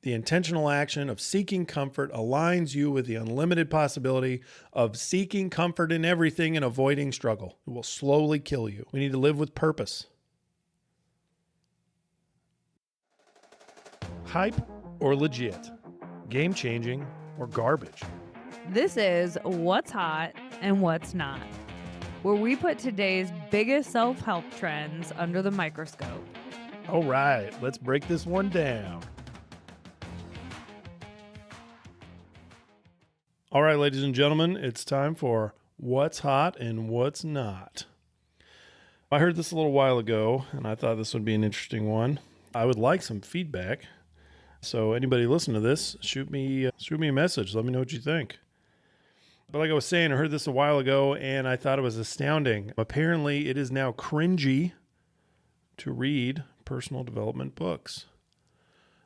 The intentional action of seeking comfort aligns you with the unlimited possibility of seeking comfort in everything and avoiding struggle. It will slowly kill you. We need to live with purpose. Hype or legit? Game-changing or garbage? This is What's Hot and What's Not, where we put today's biggest self-help trends under the microscope. All right, let's break this one down. All right, ladies and gentlemen, it's time for What's Hot and What's Not. I heard this a little while ago, and I thought this would be an interesting one. I would like some feedback. So anybody listen to this, shoot me a message. Let me know what you think. But like I was saying, I heard this a while ago, and I thought it was astounding. Apparently, it is now cringy to read personal development books.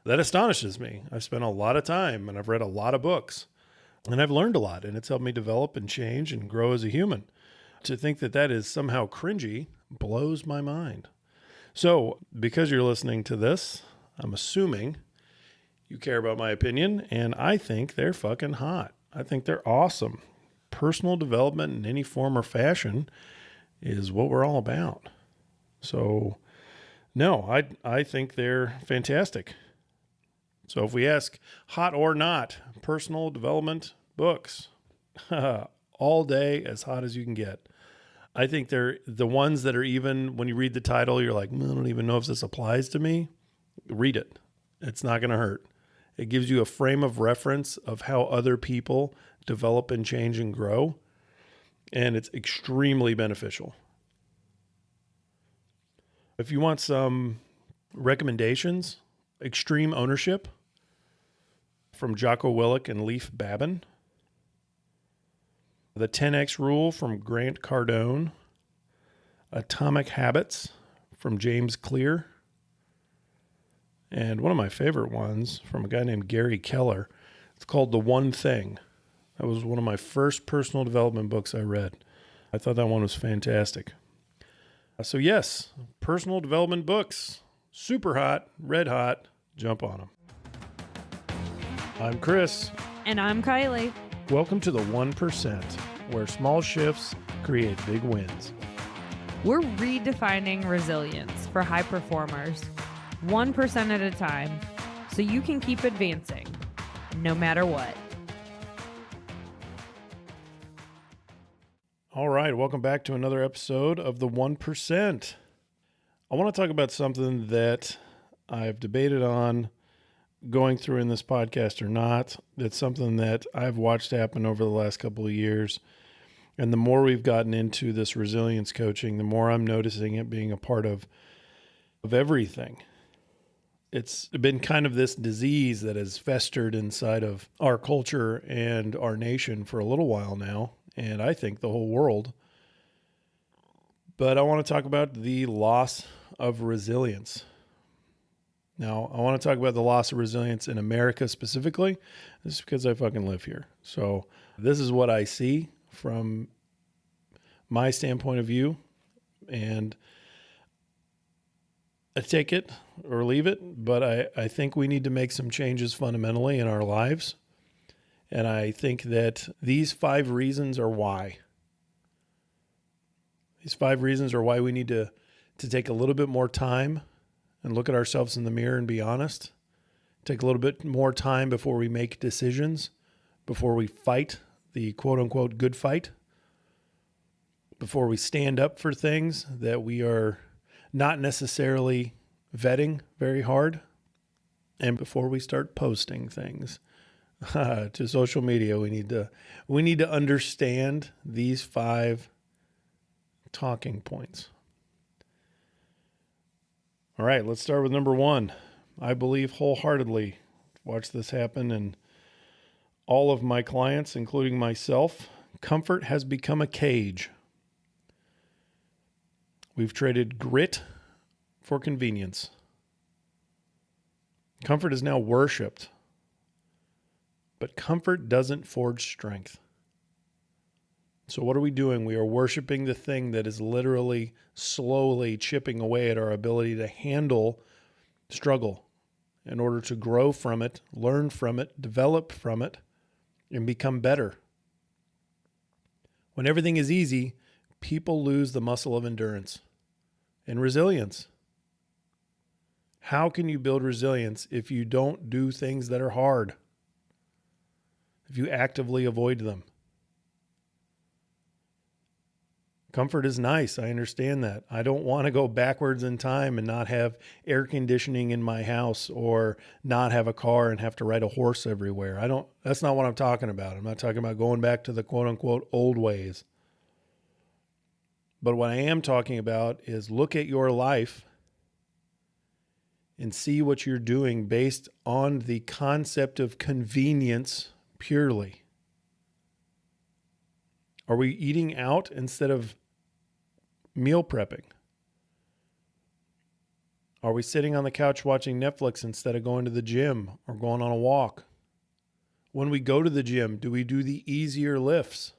That astonishes me. I've spent a lot of time, and I've read a lot of books. And I've learned a lot, and it's helped me develop and change and grow as a human. To think that that is somehow cringy blows my mind. So, because you're listening to this, I'm assuming you care about my opinion, and I think they're fucking hot. I think they're awesome. Personal development in any form or fashion is what we're all about. So, no, I think they're fantastic. So if we ask hot or not, personal development books, all day as hot as you can get. I think they're the ones that are even, when you read the title, you're like, I don't even know if this applies to me. Read it. It's not going to hurt. It gives you a frame of reference of how other people develop and change and grow. And it's extremely beneficial. If you want some recommendations, Extreme Ownership from Jocko Willink and Leif Babin. The 10X Rule from Grant Cardone. Atomic Habits from James Clear. And one of my favorite ones from a guy named Gary Keller. It's called The One Thing. That was one of my first personal development books I read. I thought that one was fantastic. So yes, personal development books. Super hot, red hot. Jump on them. I'm Chris. And I'm Kylie. Welcome to the 1%, where small shifts create big wins. We're redefining resilience for high performers, 1% at a time, so you can keep advancing, no matter what. All right, welcome back to another episode of the 1%. I want to talk about something that I've debated on going through in this podcast or not. It's something that I've watched happen over the last couple of years. And the more we've gotten into this resilience coaching, the more I'm noticing it being a part of everything. It's been kind of this disease that has festered inside of our culture and our nation for a little while now. And I think the whole world. But I want to talk about the loss of resilience. Now, I want to talk about the loss of resilience in America specifically. This is because I fucking live here. So this is what I see from my standpoint of view. And I take it or leave it, but I think we need to make some changes fundamentally in our lives. And I think that these 5 reasons are why. These 5 reasons are why we need to take a little bit more time and look at ourselves in the mirror and be honest. Take a little bit more time before we make decisions, before we fight the quote-unquote good fight, before we stand up for things that we are not necessarily vetting very hard, and before we start posting things to social media. We need to understand these 5 talking points. All right, let's start with number 1. I believe wholeheartedly, watch this happen in all of my clients, including myself. Comfort has become a cage. We've traded grit for convenience. Comfort is now worshipped. But comfort doesn't forge strength. So what are we doing? We are worshiping the thing that is literally slowly chipping away at our ability to handle struggle in order to grow from it, learn from it, develop from it, and become better. When everything is easy, people lose the muscle of endurance and resilience. How can you build resilience if you don't do things that are hard? If you actively avoid them? Comfort is nice. I understand that. I don't want to go backwards in time and not have air conditioning in my house or not have a car and have to ride a horse everywhere. That's not what I'm talking about. I'm not talking about going back to the quote unquote old ways. But what I am talking about is look at your life and see what you're doing based on the concept of convenience purely. Are we eating out instead of meal prepping? Are we sitting on the couch watching Netflix instead of going to the gym or going on a walk? When we go to the gym, do we do the easier lifts?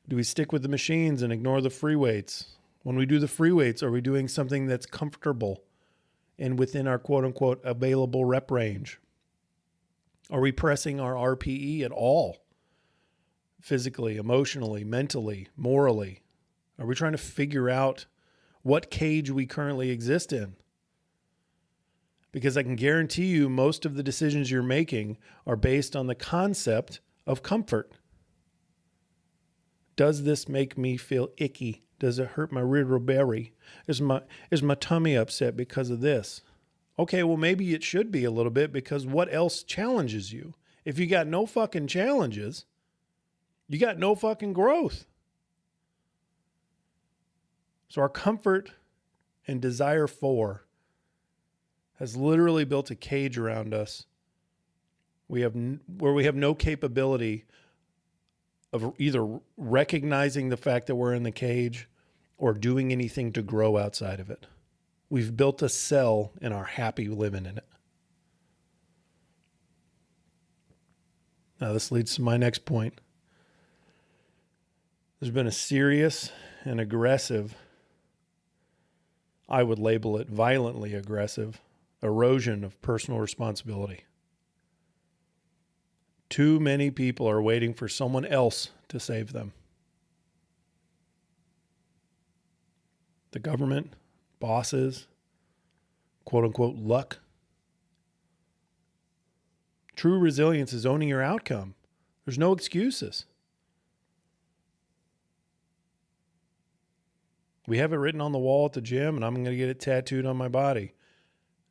Do we stick with the machines and ignore the free weights? When we do the free weights, are we doing something that's comfortable and within our quote unquote available rep range? Are we pressing our RPE at all? Physically, emotionally, mentally, morally? Are we trying to figure out what cage we currently exist in? Because I can guarantee you most of the decisions you're making are based on the concept of comfort. Does this make me feel icky? Does it hurt my rear belly? Is my tummy upset because of this? Okay, well, maybe it should be a little bit, because what else challenges you? If you got no fucking challenges, you got no fucking growth. So our comfort and desire for has literally built a cage around us. Where we have no capability of either recognizing the fact that we're in the cage or doing anything to grow outside of it. We've built a cell and are happy living in it. Now, this leads to my next point. There's been a serious and aggressive, I would label it violently aggressive, erosion of personal responsibility. Too many people are waiting for someone else to save them. The government, bosses, quote unquote luck. True resilience is owning your outcome. There's no excuses. We have it written on the wall at the gym, and I'm going to get it tattooed on my body.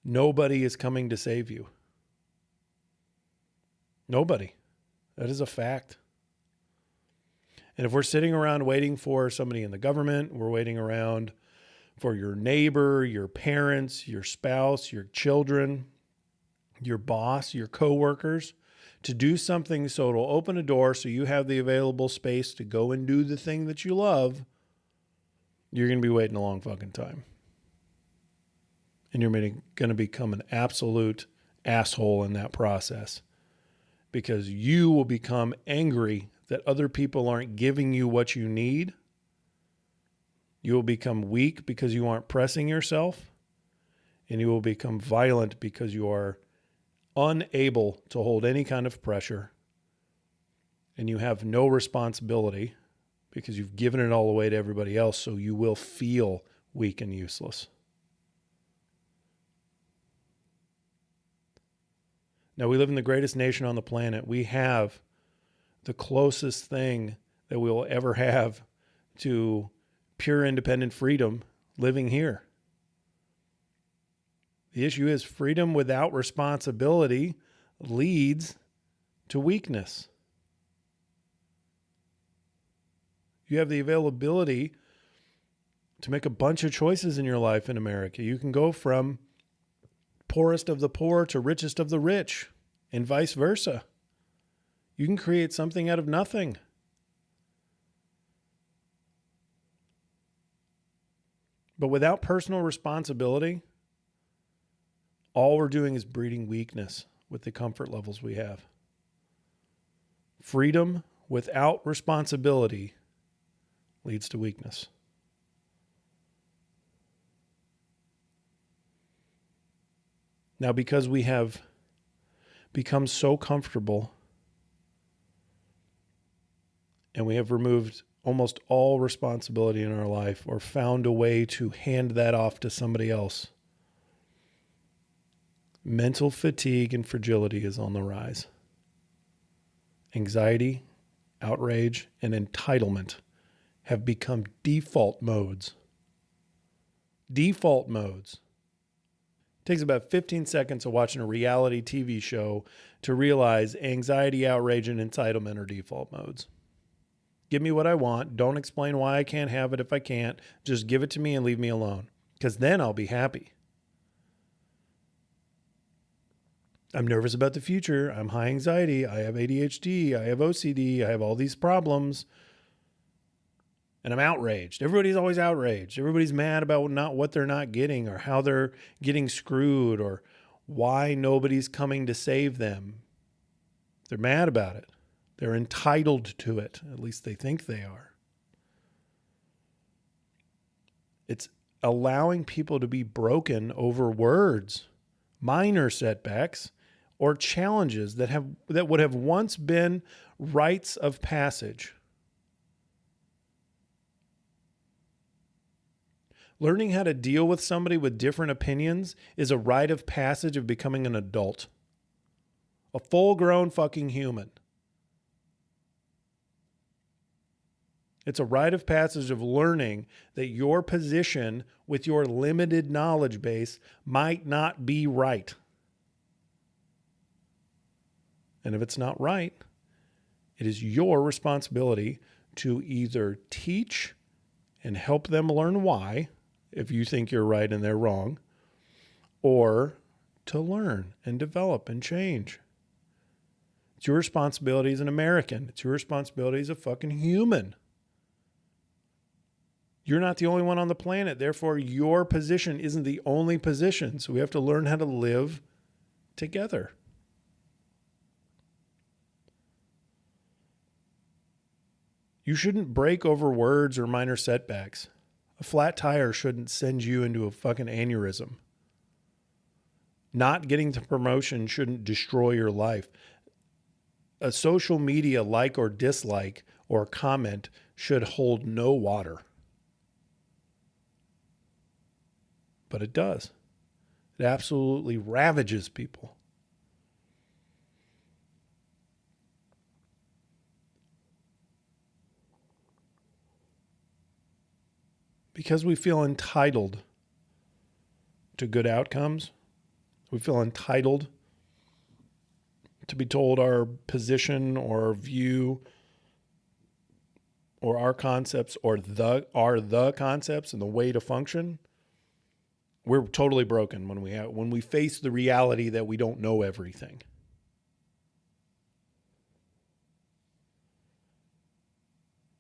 Nobody is coming to save you. Nobody. That is a fact. And if we're sitting around waiting for somebody in the government, we're waiting around for your neighbor, your parents, your spouse, your children, your boss, your coworkers to do something so it'll open a door so you have the available space to go and do the thing that you love, you're going to be waiting a long fucking time. And you're going to become an absolute asshole in that process, because you will become angry that other people aren't giving you what you need. You will become weak because you aren't pressing yourself, and you will become violent because you are unable to hold any kind of pressure, and you have no responsibility because you've given it all away to everybody else, so you will feel weak and useless. Now, we live in the greatest nation on the planet. We have the closest thing that we will ever have to pure independent freedom living here. The issue is freedom without responsibility leads to weakness. You have the availability to make a bunch of choices in your life in America. You can go from poorest of the poor to richest of the rich, and vice versa. You can create something out of nothing. But without personal responsibility, all we're doing is breeding weakness with the comfort levels we have. Freedom without responsibility leads to weakness. Now, because we have become so comfortable and we have removed almost all responsibility in our life or found a way to hand that off to somebody else, mental fatigue and fragility is on the rise. Anxiety, outrage, and entitlement have become default modes. Default modes. It takes about 15 seconds of watching a reality TV show to realize anxiety, outrage, and entitlement are default modes. Give me what I want. Don't explain why I can't have it if I can't. Just give it to me and leave me alone, because then I'll be happy. I'm nervous about the future. I'm high anxiety. I have ADHD. I have OCD. I have all these problems. And I'm outraged. Everybody's always outraged. Everybody's mad about not what they're not getting or how they're getting screwed or why nobody's coming to save them. They're mad about it. They're entitled to it. At least they think they are. It's allowing people to be broken over words, minor setbacks, or challenges that would have once been rites of passage. Learning how to deal with somebody with different opinions is a rite of passage of becoming an adult. A full-grown fucking human. It's a rite of passage of learning that your position with your limited knowledge base might not be right. And if it's not right, it is your responsibility to either teach and help them learn why, if you think you're right and they're wrong, or to learn and develop and change. It's your responsibility as an American. It's your responsibility as a fucking human. You're not the only one on the planet. Therefore, your position isn't the only position. So we have to learn how to live together. You shouldn't break over words or minor setbacks. A flat tire shouldn't send you into a fucking aneurysm. Not getting the promotion shouldn't destroy your life. A social media like or dislike or comment should hold no water. But it does. It absolutely ravages people. Because we feel entitled to good outcomes. We feel entitled to be told our position or our view or our concepts or the concepts and the way to function. We're totally broken when we face the reality that we don't know everything.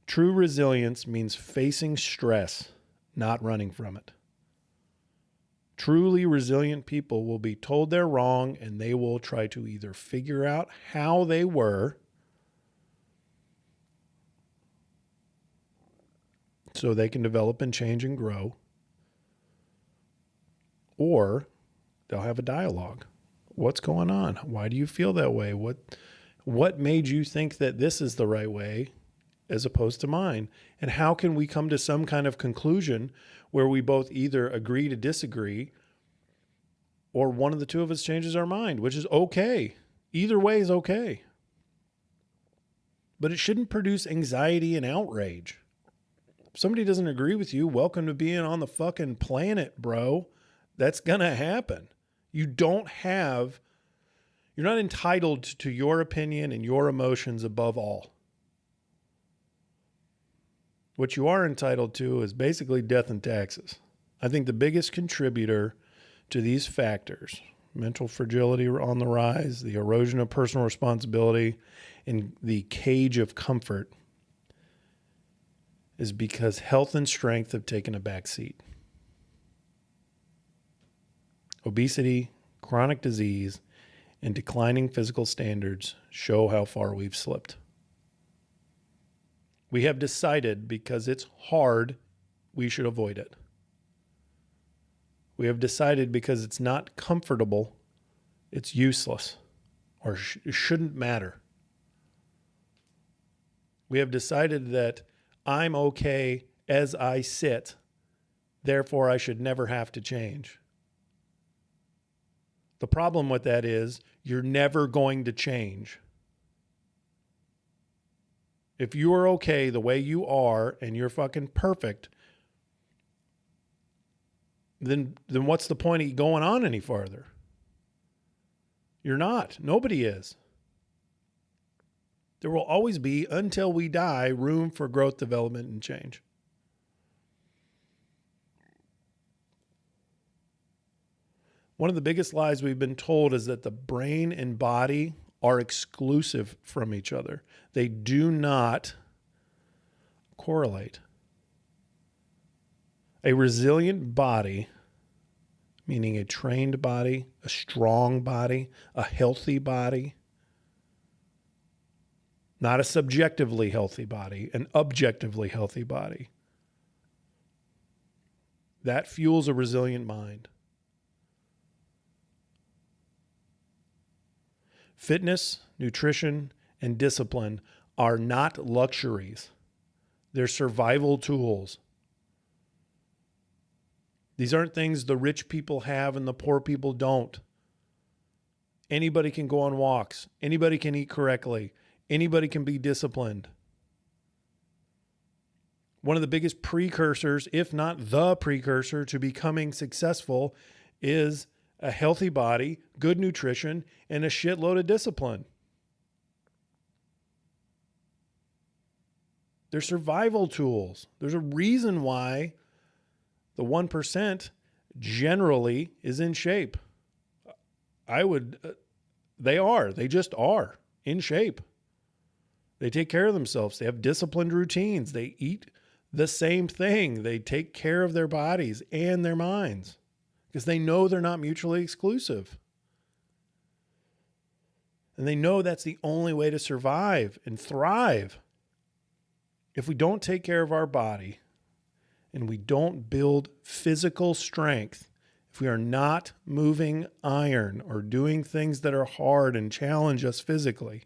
True resilience means facing stress, not running from it. Truly resilient people will be told they're wrong and they will try to either figure out how they were so they can develop and change and grow, or they'll have a dialogue. What's going on? Why do you feel that way? What made you think that this is the right way as opposed to mine? And how can we come to some kind of conclusion where we both either agree to disagree or one of the two of us changes our mind, which is okay. Either way is okay. But it shouldn't produce anxiety and outrage. If somebody doesn't agree with you, welcome to being on the fucking planet, bro. That's going to happen. You're not entitled to your opinion and your emotions above all. What you are entitled to is basically death and taxes. I think the biggest contributor to these factors, mental fragility on the rise, the erosion of personal responsibility, and the cage of comfort, is because health and strength have taken a back seat. Obesity, chronic disease, and declining physical standards show how far we've slipped. We have decided because it's hard, we should avoid it. We have decided because it's not comfortable, It's useless or it shouldn't matter. We have decided that I'm okay as I sit, therefore I should never have to change. The problem with that is you're never going to change. If you are okay the way you are and you're fucking perfect, then what's the point of going on any farther? You're not. Nobody is. There will always be, until we die, room for growth, development, and change. One of the biggest lies we've been told is that the brain and body are exclusive from each other. They do not correlate. A resilient body, meaning a trained body, a strong body, a healthy body, not a subjectively healthy body, an objectively healthy body. That fuels a resilient mind. Fitness, nutrition, and discipline are not luxuries. They're survival tools. These aren't things the rich people have and the poor people don't. Anybody can go on walks. Anybody can eat correctly. Anybody can be disciplined. One of the biggest precursors, if not the precursor to becoming successful, is a healthy body, good nutrition, and a shitload of discipline. They're survival tools. There's a reason why the 1% generally is in shape. They just are in shape. They take care of themselves. They have disciplined routines. They eat the same thing. They take care of their bodies and their minds because they know they're not mutually exclusive. And they know that's the only way to survive and thrive. If we don't take care of our body and we don't build physical strength, if we are not moving iron or doing things that are hard and challenge us physically,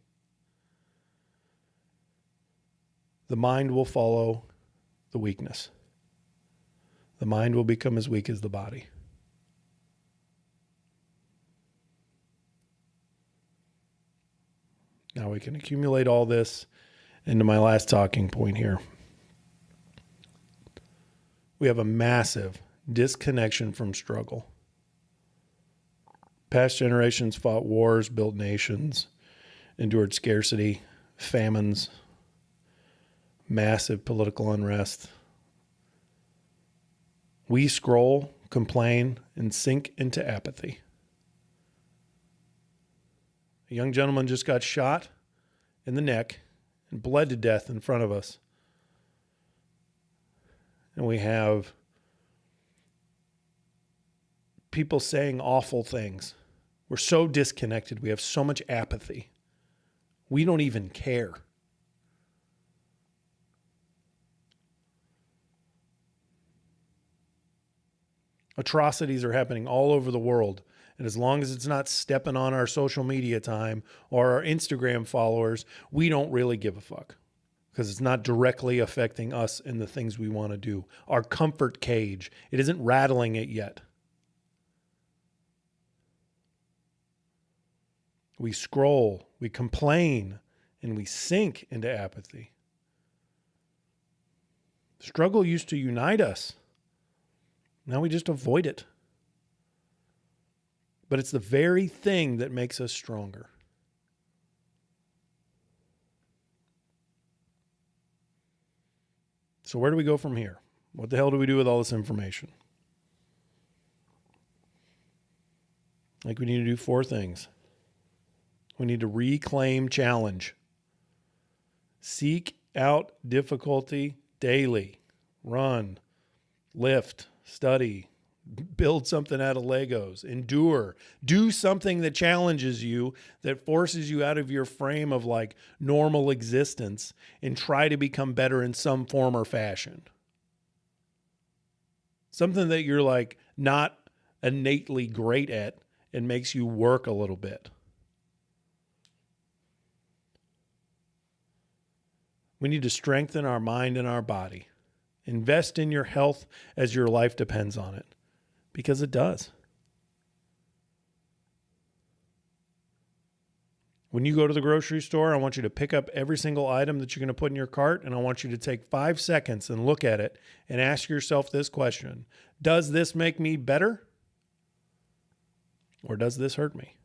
the mind will follow the weakness. The mind will become as weak as the body. Now we can accumulate all this into my last talking point here. We have a massive disconnection from struggle. Past generations fought wars, built nations, endured scarcity, famines, massive political unrest. We scroll, complain, and sink into apathy. A young gentleman just got shot in the neck and bled to death in front of us. And we have people saying awful things. We're so disconnected. We have so much apathy. We don't even care. Atrocities are happening all over the world. And as long as it's not stepping on our social media time or our Instagram followers, we don't really give a fuck because it's not directly affecting us and the things we want to do. Our comfort cage, it isn't rattling it yet. We scroll, we complain, and we sink into apathy. Struggle used to unite us. Now we just avoid it. But it's the very thing that makes us stronger. So where do we go from here? What the hell do we do with all this information? I think we need to do 4 things. We need to reclaim challenge. Seek out difficulty daily. Run, lift, study, build something out of Legos, endure, do something that challenges you, that forces you out of your frame of like normal existence and try to become better in some form or fashion. Something that you're like not innately great at It makes you work a little bit. We need to strengthen our mind and our body. Invest in your health as your life depends on it, because it does. When you go to the grocery store, I want you to pick up every single item that you're going to put in your cart, and I want you to take 5 seconds and look at it and ask yourself this question. Does this make me better? Or does this hurt me?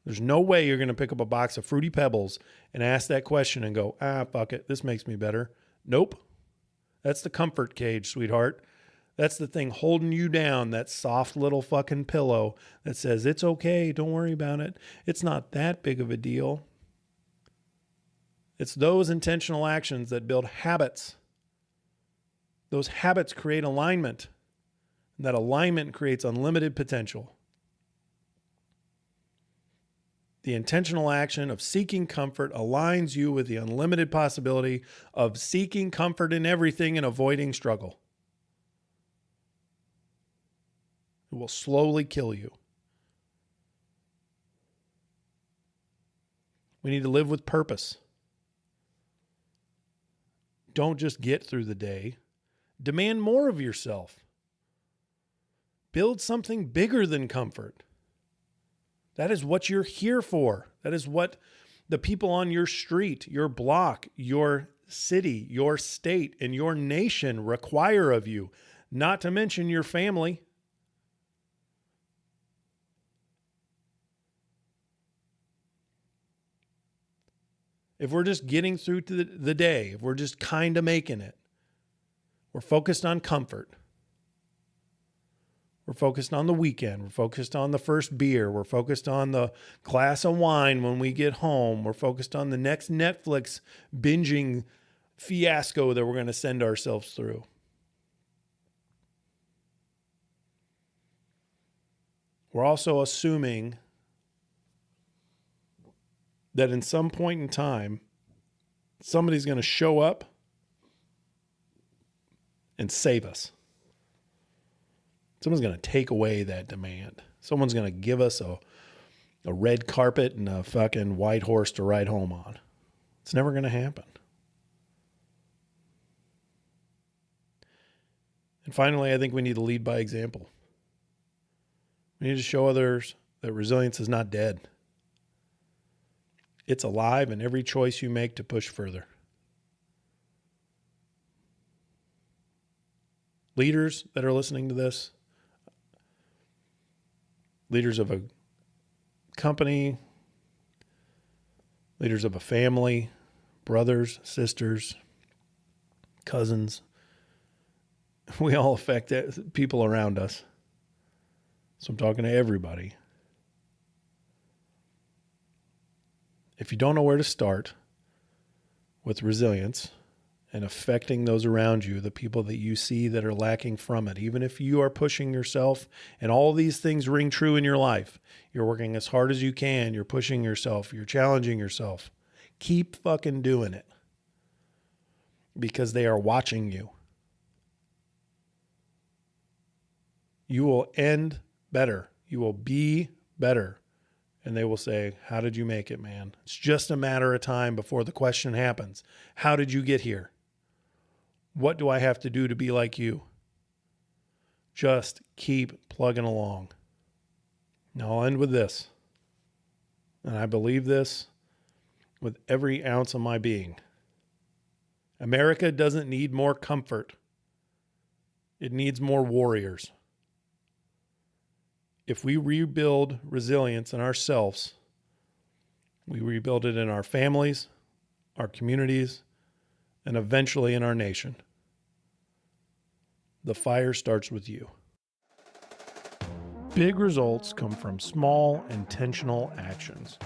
There's no way you're going to pick up a box of Fruity Pebbles and ask that question and go, fuck it, this makes me better. Nope. That's the comfort cage, sweetheart. That's the thing holding you down, that soft little fucking pillow that says, it's okay, don't worry about it. It's not that big of a deal. It's those intentional actions that build habits. Those habits create alignment. And that alignment creates unlimited potential. The intentional action of seeking comfort aligns you with the unlimited possibility of seeking comfort in everything and avoiding struggle. It will slowly kill you. We need to live with purpose. Don't just get through the day. Demand more of yourself. Build something bigger than comfort. That is what you're here for. That is what the people on your street, your block, your city, your state, and your nation require of you, not to mention your family. If we're just getting through to the day, if we're just kind of making it, we're focused on comfort. We're focused on the weekend. We're focused on the first beer. We're focused on the glass of wine when we get home. We're focused on the next Netflix binging fiasco that we're going to send ourselves through. We're also assuming that in some point in time, somebody's going to show up and save us. Someone's going to take away that demand. Someone's going to give us a red carpet and a fucking white horse to ride home on. It's never going to happen. And finally, I think we need to lead by example. We need to show others that resilience is not dead. It's alive in every choice you make to push further. Leaders that are listening to this, leaders of a company, leaders of a family, brothers, sisters, cousins, we all affect people around us. So I'm talking to everybody. If you don't know where to start with resilience and affecting those around you, the people that you see that are lacking from it, even if you are pushing yourself and all these things ring true in your life, you're working as hard as you can, you're pushing yourself, you're challenging yourself, keep fucking doing it because they are watching you. You will end better. You will be better. And they will say, how did you make it, man? It's just a matter of time before the question happens. How did you get here? What do I have to do to be like you? Just keep plugging along. Now I'll end with this. And I believe this with every ounce of my being. America doesn't need more comfort. It needs more warriors. If we rebuild resilience in ourselves, we rebuild it in our families, our communities, and eventually in our nation. The fire starts with you. Big results come from small, intentional actions.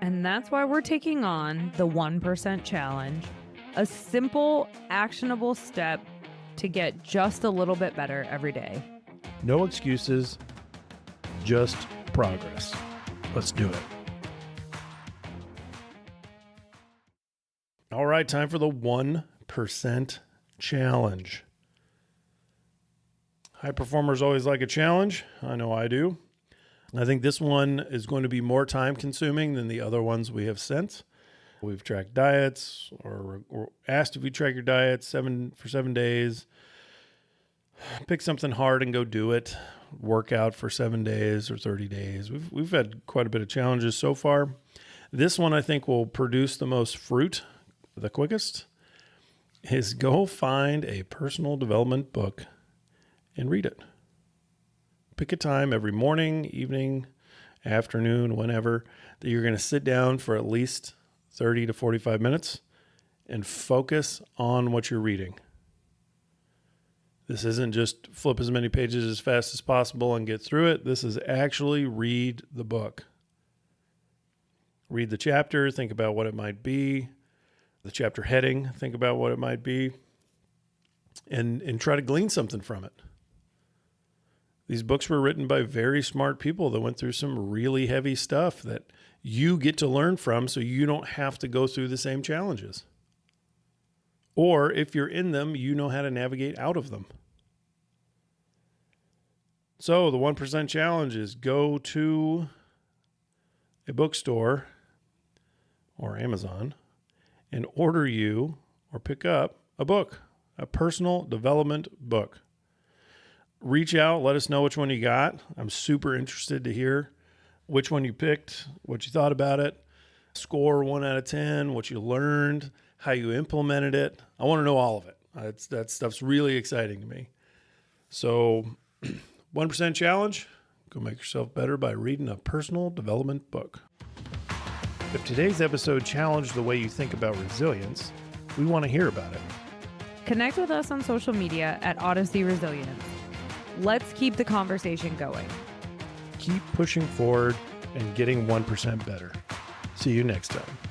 And that's why we're taking on the 1% challenge, a simple, actionable step to get just a little bit better every day. No excuses. Just progress. Let's do it. All right, time for the 1% challenge. High performers always like a challenge. I know I do. I think this one is going to be more time consuming than the other ones we have sent. We've tracked diets or asked if you track your diet for 7 days. Pick something hard and go do it. Work out for 7 days or 30 days. We've had quite a bit of challenges so far. This one I think will produce the most fruit the quickest is go find a personal development book and read it. Pick a time every morning, evening, afternoon, whenever, that you're going to sit down for at least 30 to 45 minutes and focus on what you're reading. This isn't just flip as many pages as fast as possible and get through it. This is actually read the book. Read the chapter, think about what it might be. The chapter heading, think about what it might be. And try to glean something from it. These books were written by very smart people that went through some really heavy stuff that you get to learn from so you don't have to go through the same challenges. Or if you're in them, you know how to navigate out of them. So the 1% challenge is go to a bookstore or Amazon and order you or pick up a book, a personal development book. Reach out, let us know which one you got. I'm super interested to hear which one you picked, what you thought about it, score 1 out of 10, what you learned, how you implemented it. I want to know all of it. That stuff's really exciting to me. So 1% challenge, go make yourself better by reading a personal development book. If today's episode challenged the way you think about resilience, we want to hear about it. Connect with us on social media at Odyssey Resilience. Let's keep the conversation going. Keep pushing forward and getting 1% better. See you next time.